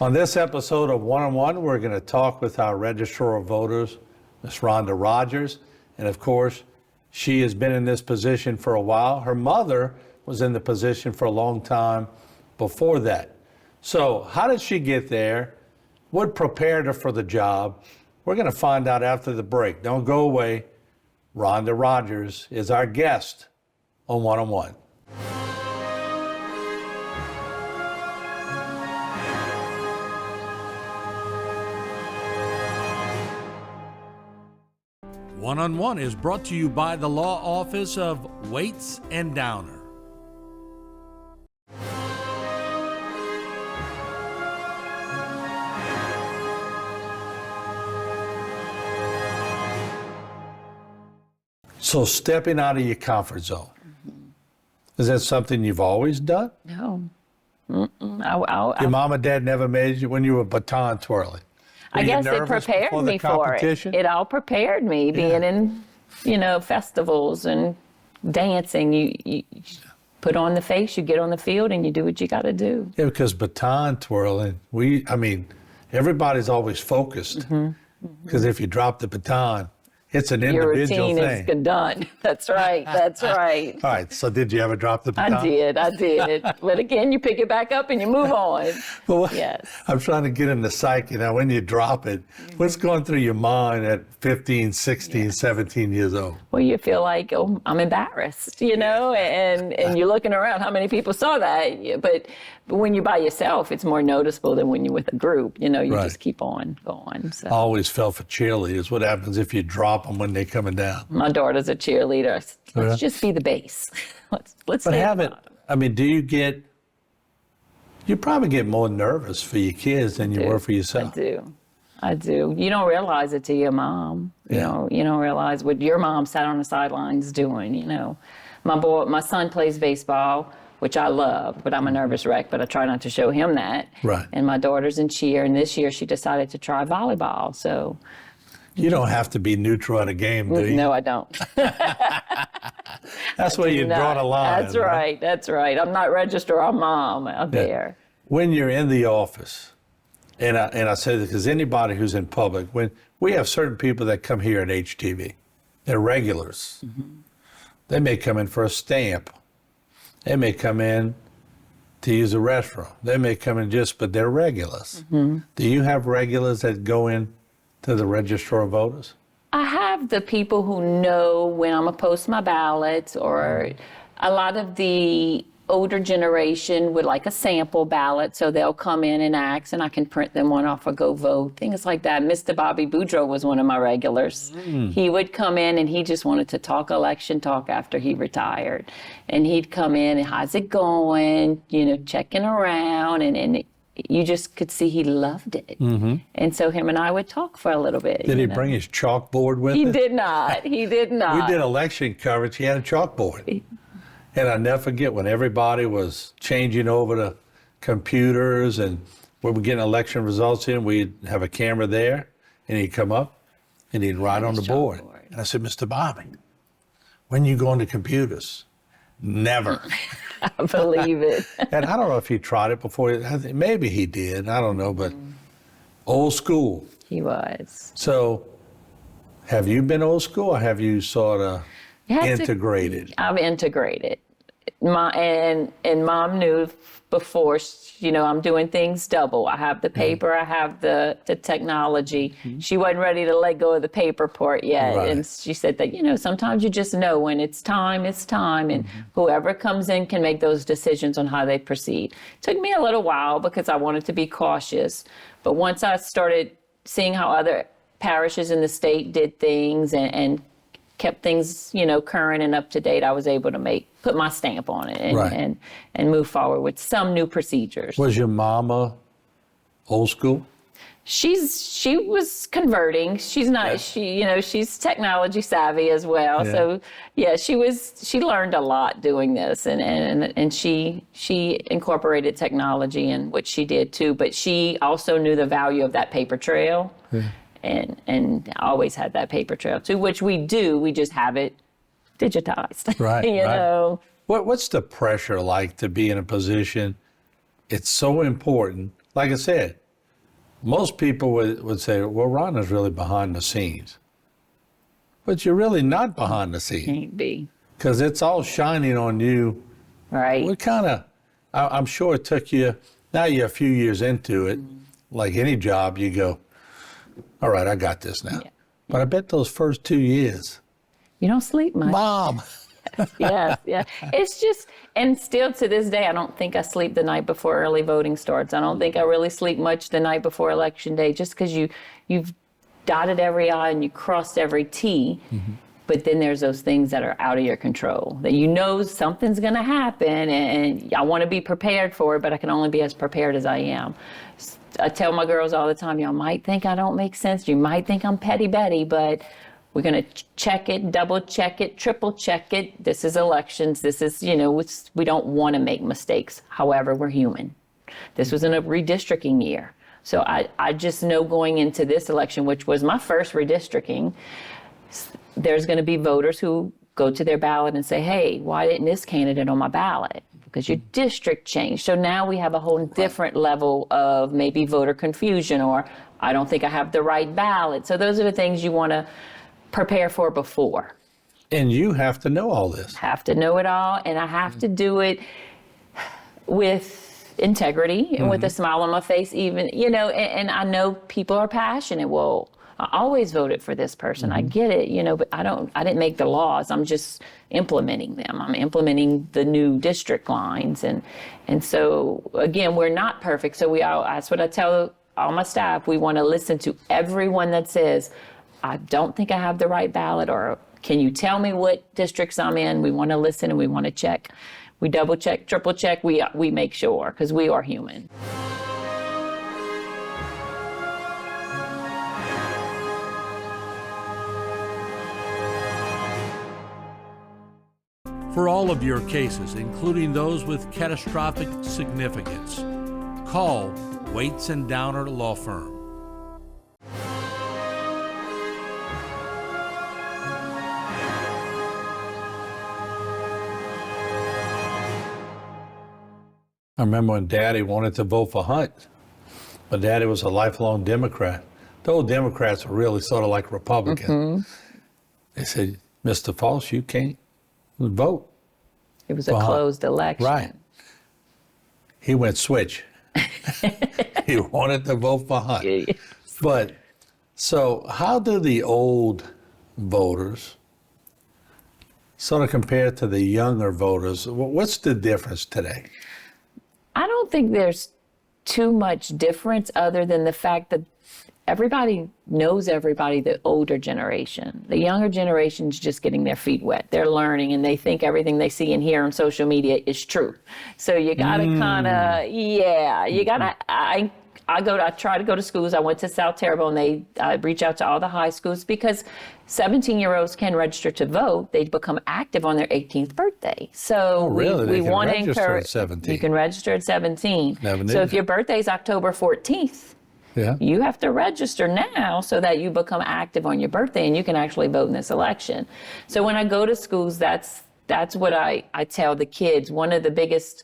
On this episode of One-on-One, we're going to talk with our Registrar of Voters, Ms. Rhonda Rogers. And of course, she has been in this position for a while. Her mother was in the position for a long time before that. So how did she get there? What prepared her for the job? We're going to find out after the break. Don't go away. Rhonda Rogers is our guest on One-on-One. One-on-One is brought to you by the Law Office of Waits and Downer. So stepping out of your comfort zone, is that something you've always done? No. Your mom and dad never made you when you were baton twirling? I guess it prepared me for it. It all prepared me, being in, festivals and dancing. You put on the face, you get on the field, and you do what you got to do. Yeah, because baton twirling, everybody's always focused. Because if you drop the baton, it's an individual thing. Your routine is done. That's right. That's right. All right. So did you ever drop the baton? I did. But again, you pick it back up and you move on. Well, yes. I'm trying to get in the psyche now. When you drop it, what's going through your mind at 15, 16, 17 years old? Well, you feel like, I'm embarrassed, and you're looking around. How many people saw that? But when you're by yourself, it's more noticeable than when you're with a group. You just keep on going. So. I always felt for cheerleaders. What happens if you drop them when they're coming down? My daughter's a cheerleader. Let's just be the base. Let's. But you probably get more nervous for your kids than you were for yourself. I do. You don't realize it to your mom. You don't realize what your mom sat on the sidelines doing. My son plays baseball, which I love, but I'm a nervous wreck, but I try not to show him that. Right. And my daughter's in cheer, and this year she decided to try volleyball. So you don't have to be neutral at a game, do you? No, I don't. That's where you draw the line. That's right. That's right. I'm not registered. I'm mom out there. When you're in the office, and I say this because anybody who's in public, when we have certain people that come here at HTV, they're regulars. They may come in for a stamp. They may come in to use a restroom. They may come in but they're regulars. Do you have regulars that go in to the Registrar of Voters? I have the people who know when I'm going to post my ballots, or a lot of the older generation would like a sample ballot, so they'll come in and ask, and I can print them one off or go vote, things like that. Mr. Bobby Boudreaux was one of my regulars. He would come in and he just wanted to talk election talk after he retired. And he'd come in and, how's it going, checking around, and you just could see he loved it. And so him and I would talk for a little bit. Did he bring his chalkboard with him? He did not. He did not. We did election coverage. He had a chalkboard. And I never forget when everybody was changing over to computers and we were getting election results in, we'd have a camera there and he'd come up and he'd write on the board. And I said, Mr. Bobby, when you go into computers? Never. I believe it. And I don't know if he tried it before. Maybe he did. I don't know, but old school. He was. So have you been old school or have you sort of integrated? I'm integrated. And Mom knew before, I'm doing things double. I have the paper, I have the technology. She wasn't ready to let go of the paper part yet. Right. And she said that, sometimes you just know when it's time, and whoever comes in can make those decisions on how they proceed. It took me a little while because I wanted to be cautious. But once I started seeing how other parishes in the state did things and kept things, current and up to date, I was able to put my stamp on it and move forward with some new procedures. Was your mama old school? She was converting. She's not, she's technology savvy as well. Yeah. So yeah, she learned a lot doing this and she incorporated technology in what she did too, but she also knew the value of that paper trail. Yeah. And always had that paper trail too, which we do. We just have it digitized. Right. you know. What's the pressure like to be in a position? It's so important. Like I said, most people would say, well, Rhonda's really behind the scenes. But you're really not behind the scenes. Can't be. Because it's all shining on you. Right. What kind of, I'm sure it took you, now you're a few years into it, like any job, you go, all right, I got this now. Yeah. But I bet those first 2 years, You don't sleep much. Mom. Yes, yeah. It's just, and still to this day, I don't think I sleep the night before early voting starts. I don't think I really sleep much the night before election day, just because you've dotted every I and you crossed every T. Mm-hmm. But then there's those things that are out of your control, that you know something's going to happen, and I want to be prepared for it, but I can only be as prepared as I am. I tell my girls all the time, y'all might think I don't make sense. You might think I'm petty Betty, but we're going to check it, double check it, triple check it. This is elections. This is, we don't want to make mistakes. However, we're human. This was in a redistricting year. So I just know going into this election, which was my first redistricting, there's going to be voters who go to their ballot and say, hey, why didn't this candidate on my ballot? Because your district changed. So now we have a whole different level of maybe voter confusion, or I don't think I have the right ballot. So those are the things you want to prepare for before. And you have to know all this. Have to know it all, and I have to do it with integrity and with a smile on my face, even, and I know people are passionate. Well, I always voted for this person. I get it, but I didn't make the laws. I'm just implementing them. I'm implementing the new district lines. And so again, we're not perfect. So that's what I tell all my staff. We want to listen to everyone that says, I don't think I have the right ballot, or can you tell me what districts I'm in? We want to listen and we want to check. We double check, triple check. We make sure, because we are human. For all of your cases, including those with catastrophic significance, call Waits and Downer Law Firm. I remember when Daddy wanted to vote for Hunt, but Daddy was a lifelong Democrat. The old Democrats were really sort of like Republicans. They said, Mr. False, you can't vote. It was a closed election. Right. He went switch. He wanted to vote for Hunt. Yes. But so how do the old voters sort of compare to the younger voters? What's the difference today? I don't think there's too much difference, other than the fact that everybody knows everybody, the older generation. The younger generation's just getting their feet wet. They're learning, and they think everything they see and hear on social media is true. So you gotta I try to go to schools. I went to South Terrebonne, and I reach out to all the high schools, because 17-year-olds can register to vote. They become active on their 18th birthday. So really? we want to encourage. At 17. You can register at 17. Never knew so if that. your birthday is October 14th, you have to register now so that you become active on your birthday and you can actually vote in this election. So when I go to schools, that's what I tell the kids. One of the biggest,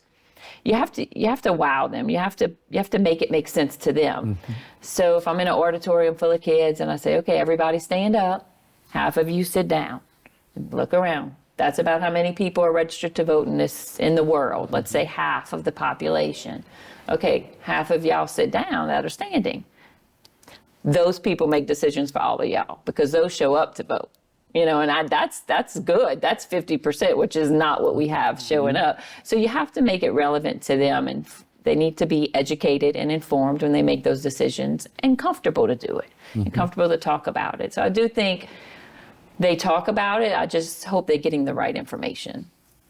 you have to wow them. You have to make it make sense to them. So if I'm in an auditorium full of kids and I say, okay, everybody stand up, half of you sit down, and look around. That's about how many people are registered to vote in the world. Let's say half of the population. Okay, half of y'all sit down that are standing. Those people make decisions for all of y'all, because those show up to vote. And that's good. That's 50%, which is not what we have showing up. So you have to make it relevant to them, and they need to be educated and informed when they make those decisions, and comfortable to do it, and comfortable to talk about it. So I do think they talk about it. I just hope they're getting the right information.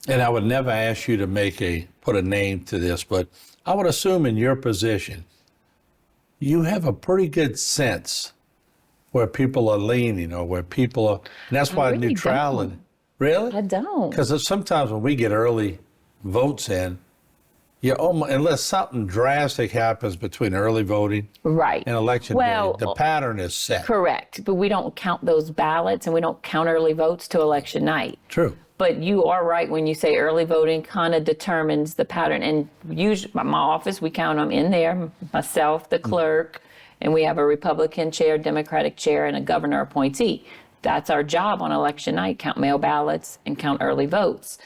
And I would never ask you to put a name to this, but I would assume in your position, you have a pretty good sense where people are leaning, or where people are, and that's why really neutrality. don't. Really? I don't. Because sometimes when we get early votes in, unless something drastic happens between early voting Right. and election day, the pattern is set. Correct. But we don't count those ballots, and we don't count early votes to election night. True. But you are right when you say early voting kind of determines the pattern. And usually, my office, we count them in there, myself, the clerk, and we have a Republican chair, Democratic chair, and a governor appointee. That's our job on election night, count mail ballots and count early votes.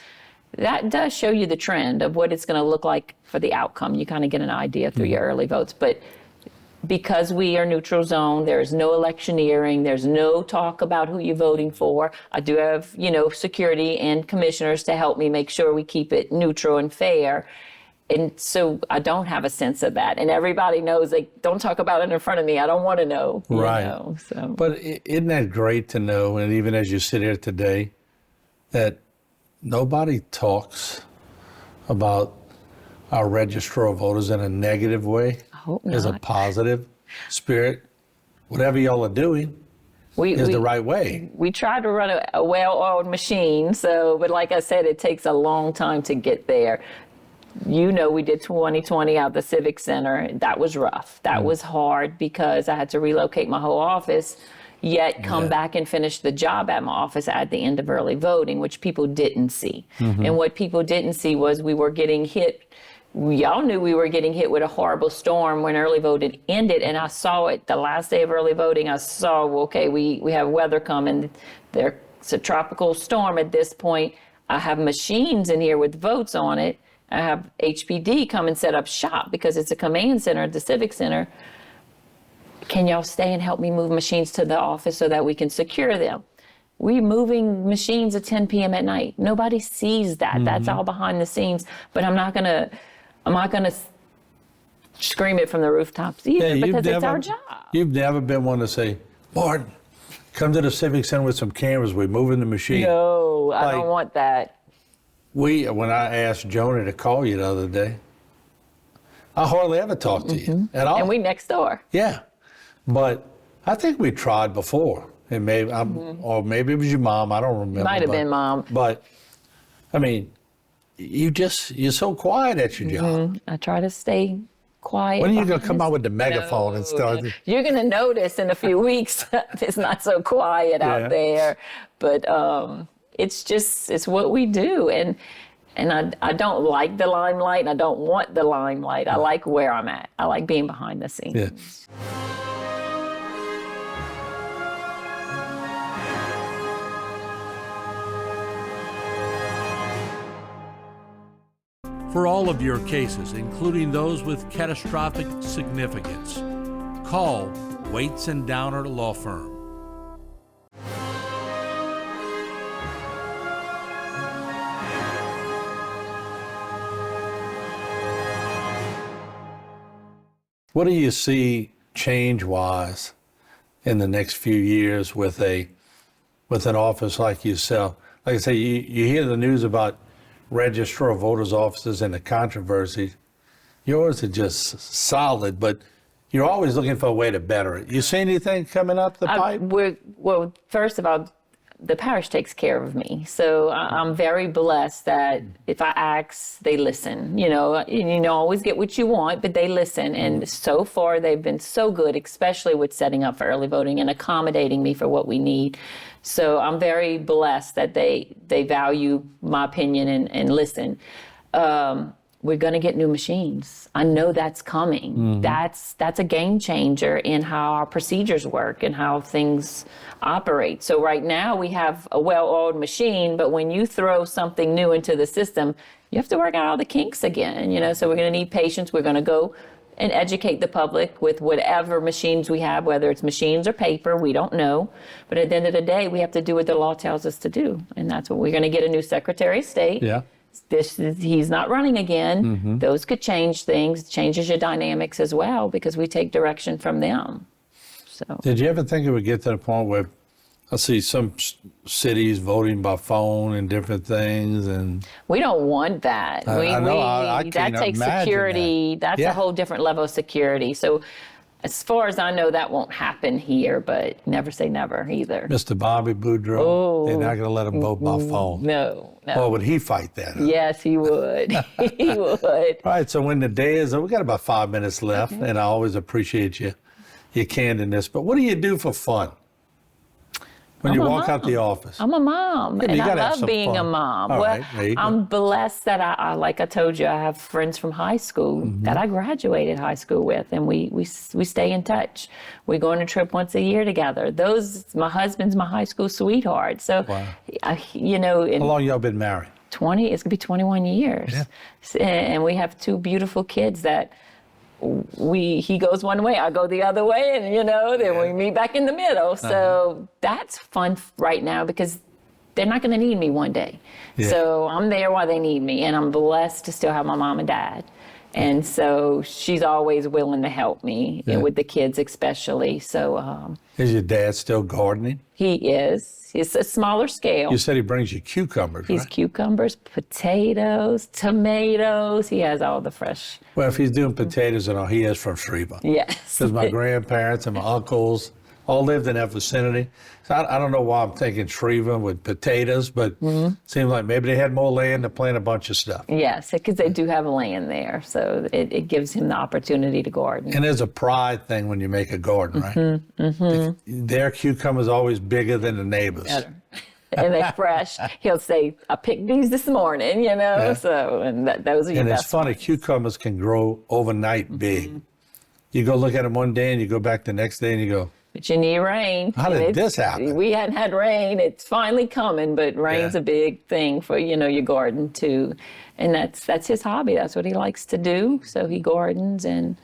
That does show you the trend of what it's going to look like for the outcome. You kind of get an idea through your early votes. But because we are neutral zone, there is no electioneering, there's no talk about who you're voting for. I do have, security and commissioners to help me make sure we keep it neutral and fair. And so I don't have a sense of that. And everybody knows, like, don't talk about it in front of me. I don't want to know. Right. So. But isn't that great to know, and even as you sit here today, that nobody talks about our registrar of voters in a negative way, as a positive spirit. Whatever y'all are doing is the right way. We try to run a well-oiled machine, but like I said, it takes a long time to get there. We did 2020 out the Civic Center. That was rough. That was hard because I had to relocate my whole office, yet come back and finish the job at my office at the end of early voting, which people didn't see. And what people didn't see was we were getting hit. Y'all knew we were getting hit with a horrible storm when early voting ended, and I saw it the last day of early voting. I saw, we have weather coming. It's a tropical storm at this point. I have machines in here with votes on it. I have HPD come and set up shop because it's a command center at the Civic Center. Can y'all stay and help me move machines to the office so that we can secure them? We're moving machines at 10 p.m. at night. Nobody sees that. That's all behind the scenes. But I'm not gonna scream it from the rooftops either because it's our job. You've never been one to say, Martin, come to the Civic Center with some cameras. We're moving the machine. No, I don't want that. When I asked Joni to call you the other day, I hardly ever talked to you at all. And we next door. Yeah, but I think we tried before, and maybe or maybe it was your mom. I don't remember. Might have been Mom. But I mean, you're so quiet at your job. I try to stay quiet. When are you gonna come out with the megaphone and start? You're gonna notice in a few weeks it's not so quiet out there, but it's what we do, and I don't like the limelight, and I don't want the limelight. I like where I'm at. I like being behind the scenes. Yeah. For all of your cases, including those with catastrophic significance, call Waits and Downer Law Firm. What do you see change-wise in the next few years with an office like yourself? Like I say, you hear the news about registrar of voters offices and the controversy. Yours are just solid, but you're always looking for a way to better it. You see anything coming up the pipe? Well, first of all, the parish takes care of me. So I'm very blessed that if I ask, they listen. You always get what you want, but they listen. And so far, they've been so good, especially with setting up for early voting and accommodating me for what we need. So I'm very blessed that they value my opinion and listen. We're going to get new machines. I know that's coming. That's a game changer in how our procedures work and how things operate. So right now we have a well-oiled machine, but when you throw something new into the system, you have to work out all the kinks again. So we're going to need patience. We're going to go and educate the public with whatever machines we have, whether it's machines or paper, we don't know. But at the end of the day, we have to do what the law tells us to do. And that's what we're going to get a new Secretary of State. Yeah. He's not running again. Those could change things, changes your dynamics as well, because we take direction from them. So. Did you ever think it would get to the point where I see some cities voting by phone and different things, and we don't want that. I know. I can't that takes imagine security. That. That's a whole different level of security. So, as far as I know, that won't happen here. But never say never either. Mr. Bobby Boudreaux, they're not going to let him vote by phone. No. Well, would he fight that? Huh? Yes, he would. He would. All right. So when the day is, we got about 5 minutes left, and I always appreciate your candidness. But what do you do for fun? when you walk out the office? I'm a mom, Yeah, and you I gotta have love some being a fun. mom. All Well, right, there you go. I'm blessed that like I told you, I have friends from high school Mm-hmm. that I graduated high school with, and we stay in touch. We go on a trip once a year together. My husband's my high school sweetheart. So, Wow. you know, in How long y'all been married? 20, it's gonna be 21 years, and we have two beautiful kids that. He goes one way, I go the other way, and then we meet back in the middle. So that's fun right now because they're not going to need me one day. Yeah. So I'm there while they need me, and I'm blessed to still have my mom and dad. And so she's always willing to help me, and with the kids especially. So Is your dad still gardening? he is. It's a smaller scale. You said he brings you cucumbers, He's right? cucumbers, potatoes, tomatoes. He has all the fresh. Well, if he's doing potatoes and all, he is from Shreva. Yes. Because my grandparents and my uncles all lived in that vicinity. So I don't know why I'm thinking Shreva with potatoes, but it seems like maybe they had more land to plant a bunch of stuff. Yes, because they do have land there, so it gives him the opportunity to garden. And there's a pride thing when you make a garden, right? If their cucumber's always bigger than the neighbors. Better. And they're fresh. He'll say, "I picked these this morning," So, and those are your And best. it's funny, cucumbers can grow overnight big. You go look at them one day and you go back the next day and you go, But you need rain. How And did it's- this happen? We hadn't had rain. It's finally coming, but rain's Yeah. a big thing for your garden too. And that's his hobby. That's what he likes to do. So he gardens, and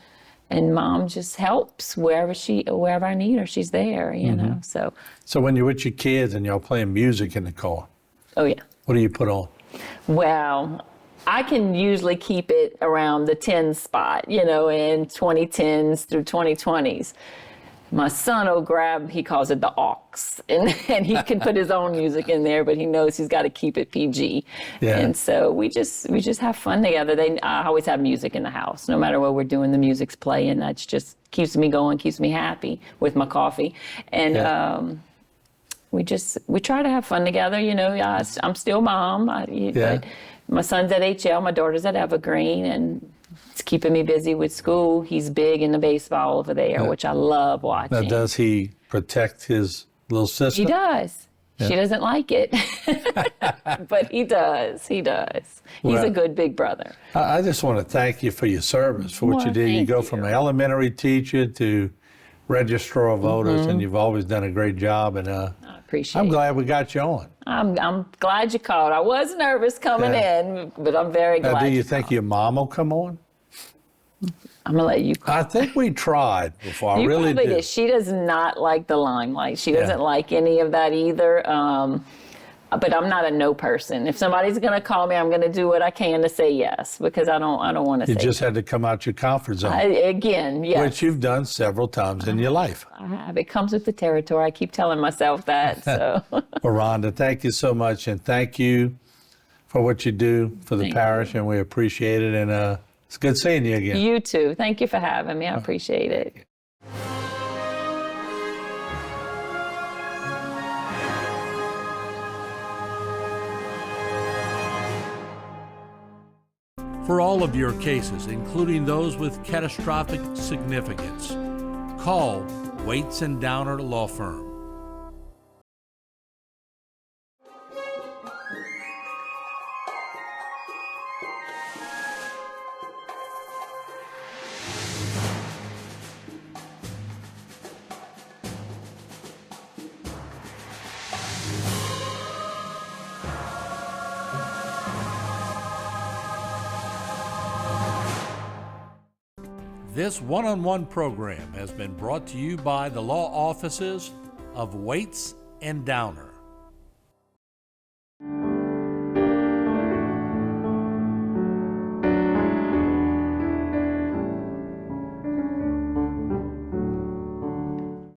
mom just helps wherever I need her. She's there. So so when you're with your kids and y'all playing music in the car, oh yeah. what do you put on? Well, I can usually keep it around the 10 spot, in 2010s through 2020s. My son will he calls it the aux, and he can put his own music in there, but he knows he's got to keep it PG. Yeah. And so we just have fun together. I always have music in the house, no matter what we're doing. The music's playing. That's just keeps me going, keeps me happy with my coffee, and we try to have fun together. I'm still mom, but my son's at HL, my daughter's at Evergreen, and it's keeping me busy with school. He's big into baseball over there, which I love watching. Now, does he protect his little sister? He does. She doesn't like it, but he does. He does. He's Well, a good big brother. I just want to thank you for your service, for what Well, you did. You thank go you. from an elementary teacher to registrar of voters, and you've always done a great job. And I appreciate I'm it. glad we got you on. I'm glad you called. I was nervous coming in, but I'm very glad. Now, do you you think called. your mom will come on? I'm gonna let you call. I think we tried before. I You really probably do. did. She does not like the limelight. She Yeah. doesn't like any of that either. But I'm not a no person. If somebody's going to call me, I'm going to do what I can to say yes, because I don't want to You say. just had to come out your comfort zone, Again, yes. which you've done several times in your life. I have. It comes with the territory. I keep telling myself that. So Well, Rhonda, thank you so much, and thank you for what you do for the Thank parish, and we appreciate it. And it's good seeing you again. you too. Thank you for having me. I appreciate it. For all of your cases, including those with catastrophic significance, call Waits and Downer Law Firm. This one-on-one program has been brought to you by the law offices of Waits and Downer.